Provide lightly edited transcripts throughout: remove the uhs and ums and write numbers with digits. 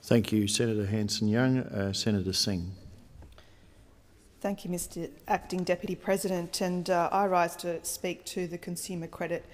Thank you, Senator Hanson-Young. Senator Singh. Thank you, Mr Acting Deputy President. And I rise to speak to the Consumer Credit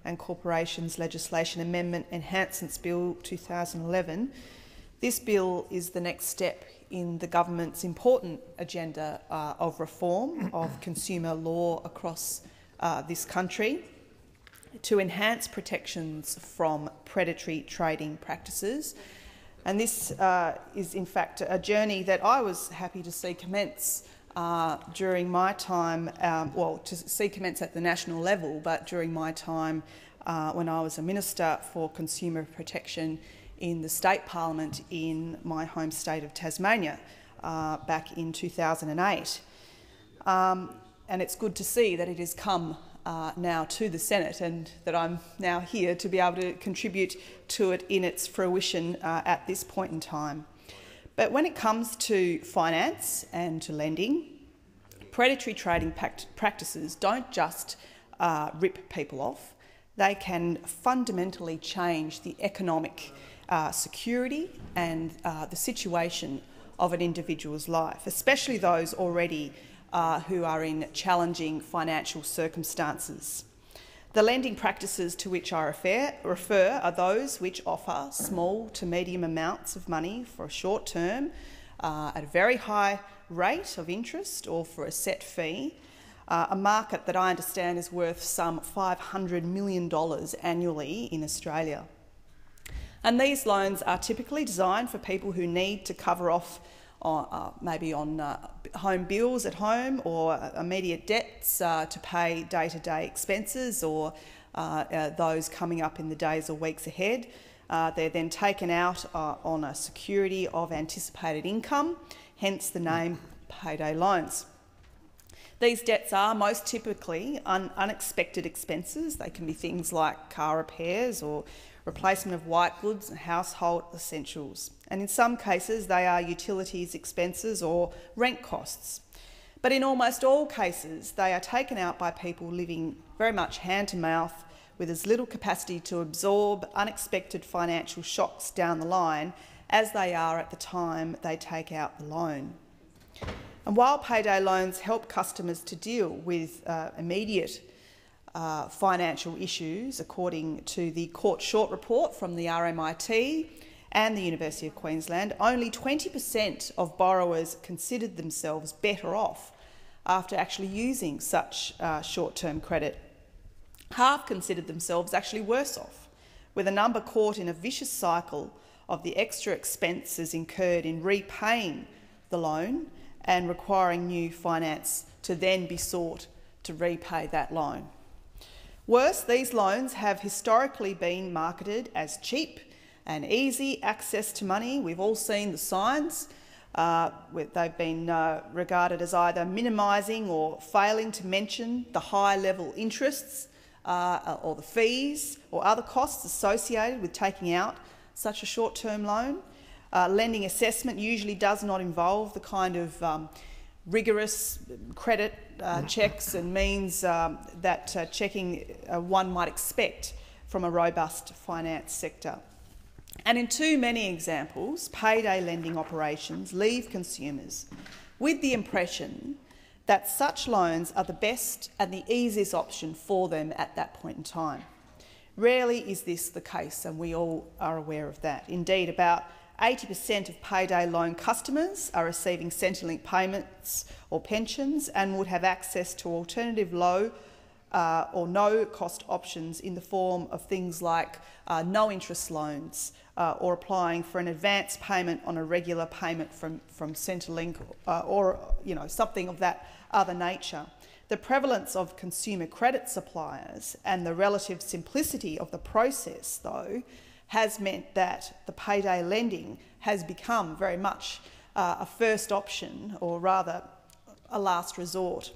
and Corporations Legislation Amendment Enhancements Bill 2011. This bill is the next step in the government's important agenda of reform of consumer law across this country to enhance protections from predatory trading practices. And this is in fact a journey that I was happy to see commence during my time, to see commence at the national level, but during my time when I was a Minister for Consumer Protection in the State Parliament in my home state of Tasmania back in 2008. And it's good to see that it has come now to the Senate and that I'm now here to be able to contribute to it in its fruition at this point in time. But when it comes to finance and to lending, predatory trading practices don't just rip people off, they can fundamentally change the economic security and the situation of an individual's life, especially those already who are in challenging financial circumstances. The lending practices to which I refer are those which offer small to medium amounts of money for a short term at a very high rate of interest or for a set fee, a market that I understand is worth some $500 million annually in Australia. And these loans are typically designed for people who need to cover off maybe on home bills at home or immediate debts to pay day-to-day expenses or those coming up in the days or weeks ahead. They're then taken out on a security of anticipated income, hence the name payday loans. These debts are most typically unexpected expenses. They can be things like car repairs or replacement of white goods and household essentials. And in some cases, they are utilities expenses or rent costs. But in almost all cases, they are taken out by people living very much hand-to-mouth with as little capacity to absorb unexpected financial shocks down the line as they are at the time they take out the loan. And while payday loans help customers to deal with immediate financial issues, according to the Court Short report from the RMIT and the University of Queensland, only 20% of borrowers considered themselves better off after actually using such short-term credit. Half considered themselves actually worse off, with a number caught in a vicious cycle of the extra expenses incurred in repaying the loan and requiring new finance to then be sought to repay that loan. Worse, these loans have historically been marketed as cheap and easy access to money. We've all seen the signs. They've been regarded as either minimising or failing to mention the high-level interests or the fees or other costs associated with taking out such a short-term loan. Lending assessment usually does not involve the kind of rigorous credit checks and means that checking one might expect from a robust finance sector. And in too many examples, payday lending operations leave consumers with the impression that such loans are the best and the easiest option for them at that point in time. Rarely is this the case, and we all are aware of that. Indeed, about 80% of payday loan customers are receiving Centrelink payments or pensions and would have access to alternative low or no-cost options in the form of things like no-interest loans or applying for an advance payment on a regular payment from Centrelink or something of that other nature. The prevalence of consumer credit suppliers and the relative simplicity of the process, though, has meant that the payday lending has become very much a first option, or rather a last resort.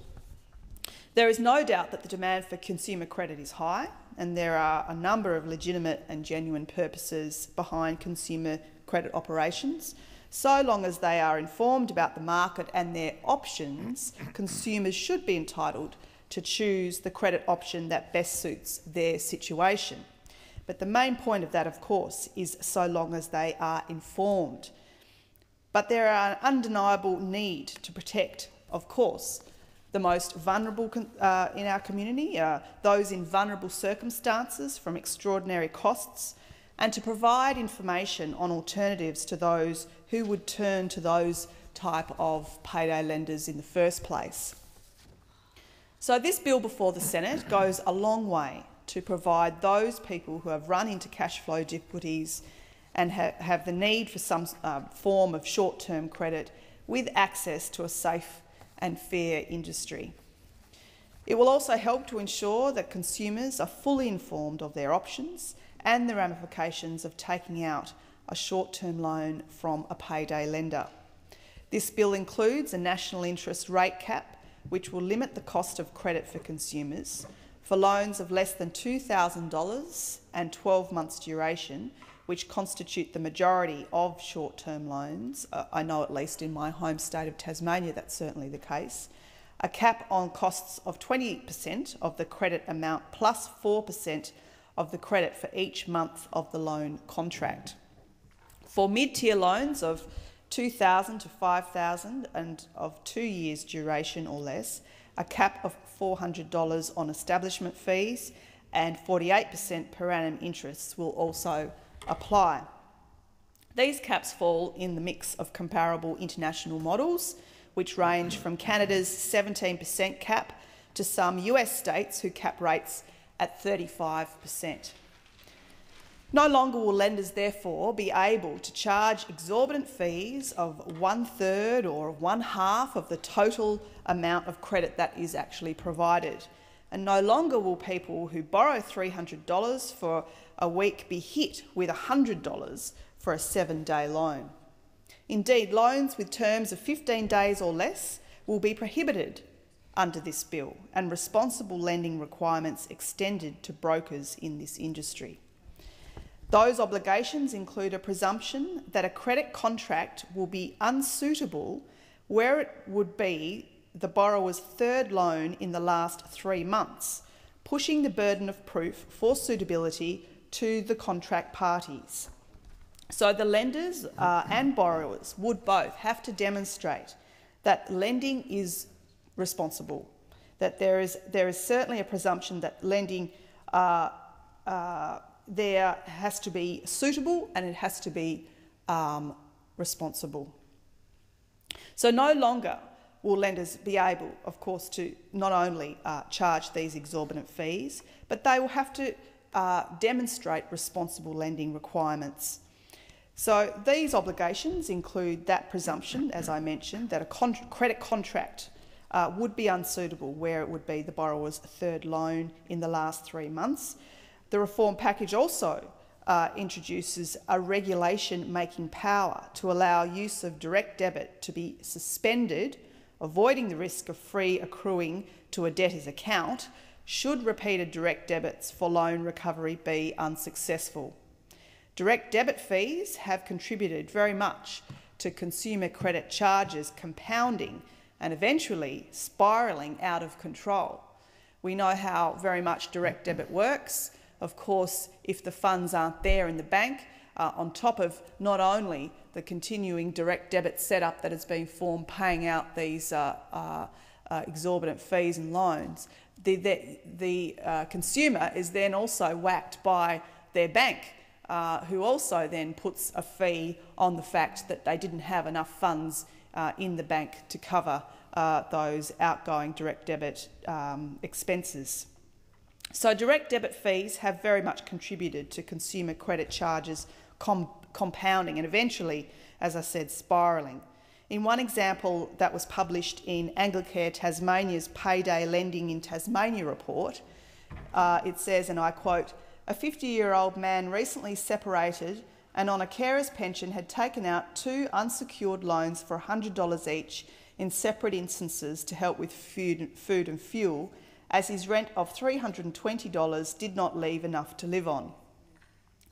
There is no doubt that the demand for consumer credit is high, and there are a number of legitimate and genuine purposes behind consumer credit operations. So long as they are informed about the market and their options, consumers should be entitled to choose the credit option that best suits their situation. But the main point of that, of course, is so long as they are informed. But there are an undeniable need to protect, of course, the most vulnerable in our community, those in vulnerable circumstances from extraordinary costs, and to provide information on alternatives to those who would turn to those type of payday lenders in the first place. So this bill before the Senate goes a long way to provide those people who have run into cash flow difficulties and have the need for some form of short-term credit with access to a safe and fair industry. It will also help to ensure that consumers are fully informed of their options and the ramifications of taking out a short-term loan from a payday lender. This bill includes a national interest rate cap, which will limit the cost of credit for consumers for loans of less than $2,000 and 12 months duration, which constitute the majority of short-term loans. I know at least in my home state of Tasmania that's certainly the case. A cap on costs of 20% of the credit amount plus 4% of the credit for each month of the loan contract. For mid-tier loans of $2,000 to $5,000 and of 2 years duration or less, a cap of $400 on establishment fees and 48% per annum interests will also apply. These caps fall in the mix of comparable international models, which range from Canada's 17% cap to some US states who cap rates at 35%. No longer will lenders therefore be able to charge exorbitant fees of 1/3 or 1/2 of the total amount of credit that is actually provided. And no longer will people who borrow $300 for a week be hit with $100 for a 7-day loan. Indeed, loans with terms of 15 days or less will be prohibited under this bill and responsible lending requirements extended to brokers in this industry. Those obligations include a presumption that a credit contract will be unsuitable where it would be the borrower's third loan in the last 3 months, pushing the burden of proof for suitability to the contract parties. So the lenders and borrowers would both have to demonstrate that lending is responsible, that there is certainly a presumption that lending there has to be suitable and it has to be responsible. So no longer will lenders be able, of course, to not only charge these exorbitant fees, but they will have to demonstrate responsible lending requirements. So these obligations include that presumption, as I mentioned, that a credit contract would be unsuitable where it would be the borrower's third loan in the last 3 months. The reform package also introduces a regulation-making power to allow use of direct debit to be suspended, avoiding the risk of free accruing to a debtor's account should repeated direct debits for loan recovery be unsuccessful. Direct debit fees have contributed very much to consumer credit charges compounding and eventually spiralling out of control. We know how very much direct debit works. Of course, if the funds aren't there in the bank, on top of not only the continuing direct debit setup that has been formed paying out these exorbitant fees and loans, the consumer is then also whacked by their bank, who also then puts a fee on the fact that they didn't have enough funds in the bank to cover those outgoing direct debit expenses. So direct debit fees have very much contributed to consumer credit charges compounding and eventually, as I said, spiralling. In one example that was published in Anglicare Tasmania's Payday Lending in Tasmania report, it says, and I quote, "A 50-year-old man recently separated and on a carer's pension had taken out 2 unsecured loans for $100 each in separate instances to help with food and fuel, as his rent of $320 did not leave enough to live on.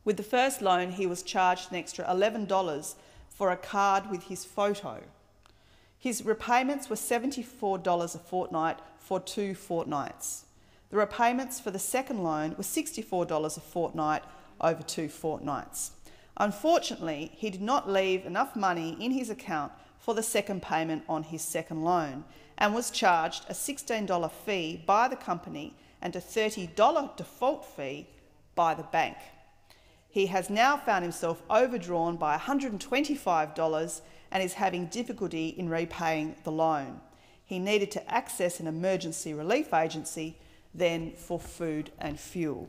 With the first loan, he was charged an extra $11 for a card with his photo. His repayments were $74 a fortnight for 2 fortnights. The repayments for the second loan were $64 a fortnight over 2 fortnights. Unfortunately, he did not leave enough money in his account for the second payment on his second loan and was charged a $16 fee by the company and a $30 default fee by the bank. He has now found himself overdrawn by $125 and is having difficulty in repaying the loan. He needed to access an emergency relief agency then for food and fuel.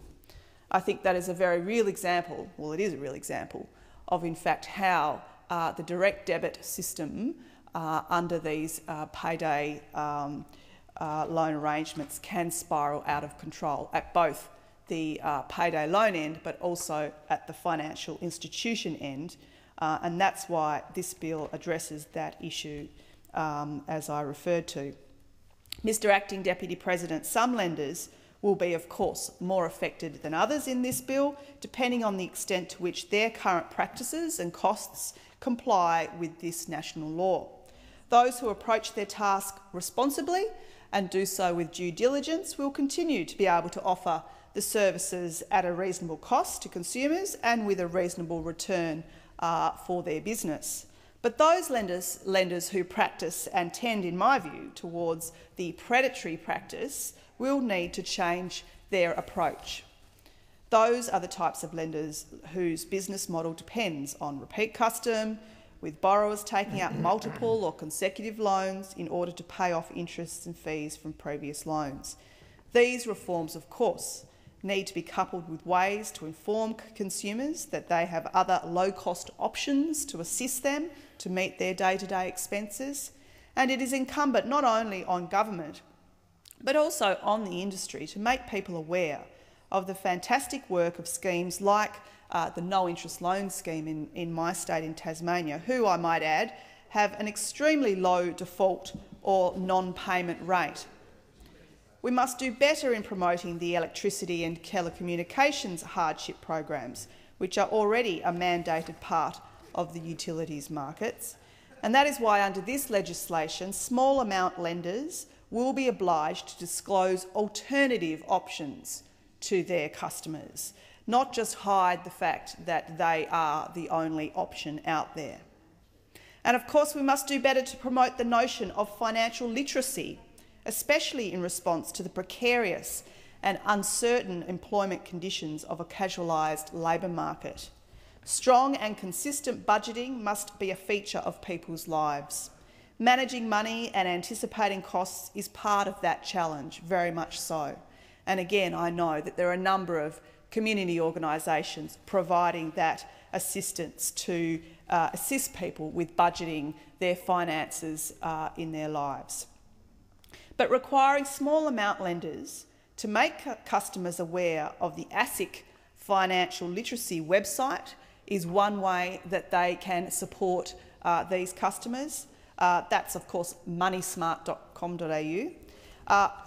I think that is a very real example, well, it is a real example, of in fact how the direct debit system under these payday loan arrangements can spiral out of control at both the payday loan end but also at the financial institution end, and that's why this bill addresses that issue as I referred to. Mr Acting Deputy President, some lenders will be, of course, more affected than others in this bill, depending on the extent to which their current practices and costs comply with this national law. Those who approach their task responsibly and do so with due diligence will continue to be able to offer the services at a reasonable cost to consumers and with a reasonable return for their business. But those lenders who practice and tend, in my view, towards the predatory practice will need to change their approach. Those are the types of lenders whose business model depends on repeat custom, with borrowers taking out multiple or consecutive loans in order to pay off interests and fees from previous loans. These reforms, of course, need to be coupled with ways to inform consumers that they have other low-cost options to assist them to meet their day-to-day expenses, and it is incumbent not only on government but also on the industry to make people aware of the fantastic work of schemes like the no-interest loan scheme in my state in Tasmania, who, I might add, have an extremely low default or non-payment rate. We must do better in promoting the electricity and telecommunications hardship programs, which are already a mandated part of the utilities markets. And that is why, under this legislation, small amount lenders will be obliged to disclose alternative options to their customers, not just hide the fact that they are the only option out there. And of course, we must do better to promote the notion of financial literacy, especially in response to the precarious and uncertain employment conditions of a casualised labour market. Strong and consistent budgeting must be a feature of people's lives. Managing money and anticipating costs is part of that challenge, very much so. And again, I know that there are a number of community organisations providing that assistance to assist people with budgeting their finances in their lives. But requiring small amount lenders to make customers aware of the ASIC financial literacy website is one way that they can support these customers. That's, of course, moneysmart.com.au.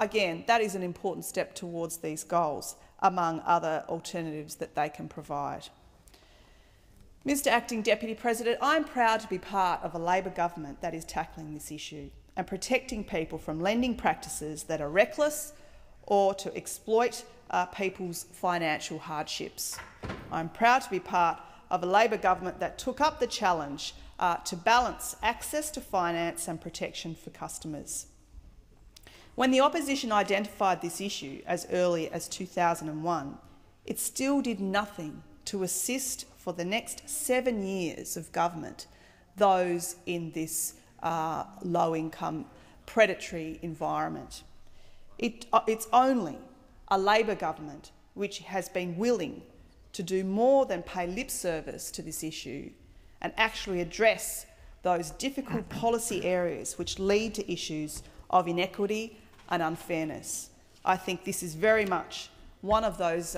Again, that is an important step towards these goals, among other alternatives that they can provide. Mr Acting Deputy President, I'm proud to be part of a Labor government that is tackling this issue and protecting people from lending practices that are reckless or to exploit people's financial hardships. I'm proud to be part of a Labor government that took up the challenge to balance access to finance and protection for customers. When the opposition identified this issue as early as 2001, it still did nothing to assist for the next 7 years of government those in this low-income predatory environment. It's only a Labor government which has been willing to do more than pay lip service to this issue and actually address those difficult policy areas which lead to issues of inequity and unfairness. I think this is very much one of those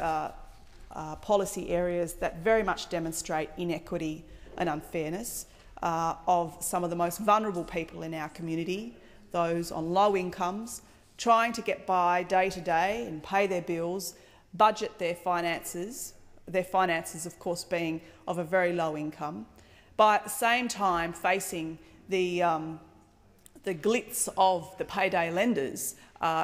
policy areas that very much demonstrate inequity and unfairness of some of the most vulnerable people in our community, those on low incomes, trying to get by day to day and pay their bills, budget their finances of course being of a very low income, but at the same time facing the glitz of the payday lenders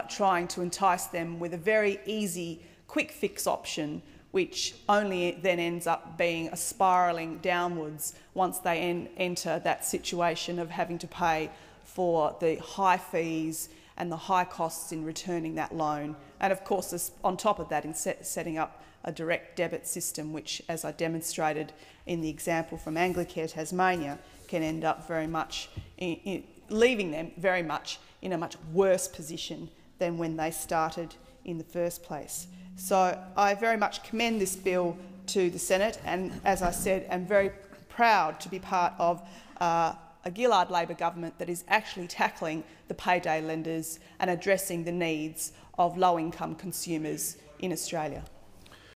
trying to entice them with a very easy quick fix option which only then ends up being a spiralling downwards once they enter that situation of having to pay for the high fees and the high costs in returning that loan. And of course, on top of that, in setting up a direct debit system, which, as I demonstrated in the example from Anglicare Tasmania, can end up very much leaving them very much in a much worse position than when they started in the first place. So I very much commend this bill to the Senate, and as I said, am very proud to be part of a Gillard Labor government that is actually tackling the payday lenders and addressing the needs of low-income consumers in Australia.